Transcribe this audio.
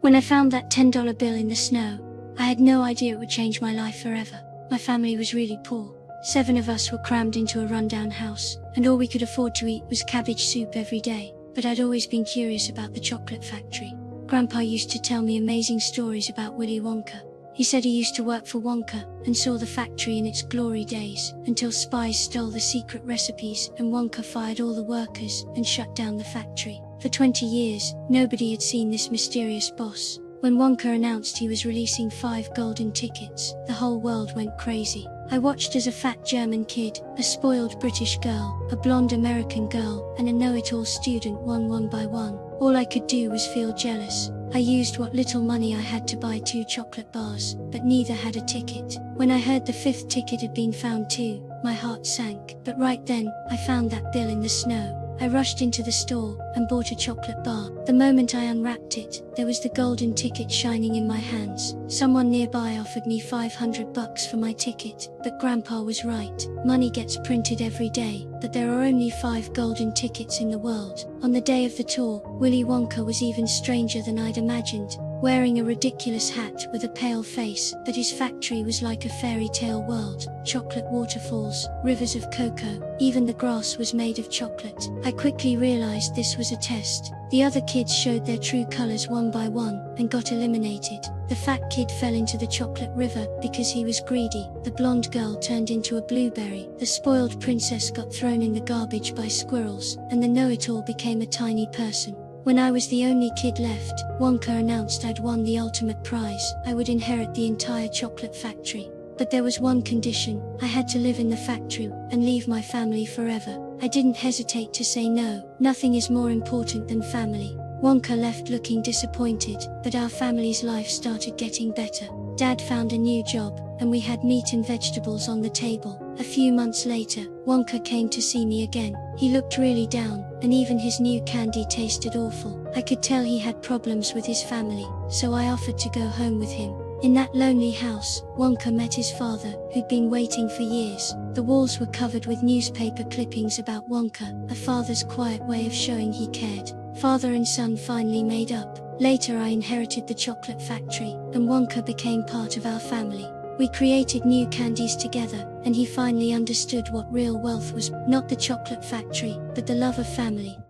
When I found that $10 bill in the snow, I had no idea it would change my life forever. My family was really poor. 7 of us were crammed into a rundown house, and all we could afford to eat was cabbage soup every day. But I'd always been curious about the chocolate factory. Grandpa used to tell me amazing stories about Willy Wonka. He said he used to work for Wonka and saw the factory in its glory days, until spies stole the secret recipes and Wonka fired all the workers and shut down the factory. For 20 years, nobody had seen this mysterious boss. When Wonka announced he was releasing 5 golden tickets, the whole world went crazy. I watched as a fat German kid, a spoiled British girl, a blonde American girl, and a know-it-all student won one by one. All I could do was feel jealous. I used what little money I had to buy 2 chocolate bars, but neither had a ticket. When I heard the 5th ticket had been found too, my heart sank. But right then, I found that bill in the snow. I rushed into the store and bought a chocolate bar. The moment I unwrapped it, there was the golden ticket shining in my hands. Someone nearby offered me $500 for my ticket, but Grandpa was right. Money gets printed every day, but there are only 5 golden tickets in the world. On the day of the tour, Willy Wonka was even stranger than I'd imagined. Wearing a ridiculous hat with a pale face, but his factory was like a fairy tale world. Chocolate waterfalls, rivers of cocoa, even the grass was made of chocolate. I quickly realized this was a test. The other kids showed their true colors one by one and got eliminated. The fat kid fell into the chocolate river because he was greedy. The blonde girl turned into a blueberry. The spoiled princess got thrown in the garbage by squirrels, and the know-it-all became a tiny person. When I was the only kid left, Wonka announced I'd won the ultimate prize. I would inherit the entire chocolate factory. But there was one condition: I had to live in the factory and leave my family forever. I didn't hesitate to say no. Nothing is more important than family. Wonka left looking disappointed, but our family's life started getting better. Dad found a new job, and we had meat and vegetables on the table. A few months later, Wonka came to see me again. He looked really down, and even his new candy tasted awful. I could tell he had problems with his family, so I offered to go home with him. In that lonely house, Wonka met his father, who'd been waiting for years. The walls were covered with newspaper clippings about Wonka, a father's quiet way of showing he cared. Father and son finally made up. Later I inherited the chocolate factory, and Wonka became part of our family. We created new candies together, and he finally understood what real wealth was: not the chocolate factory, but the love of family.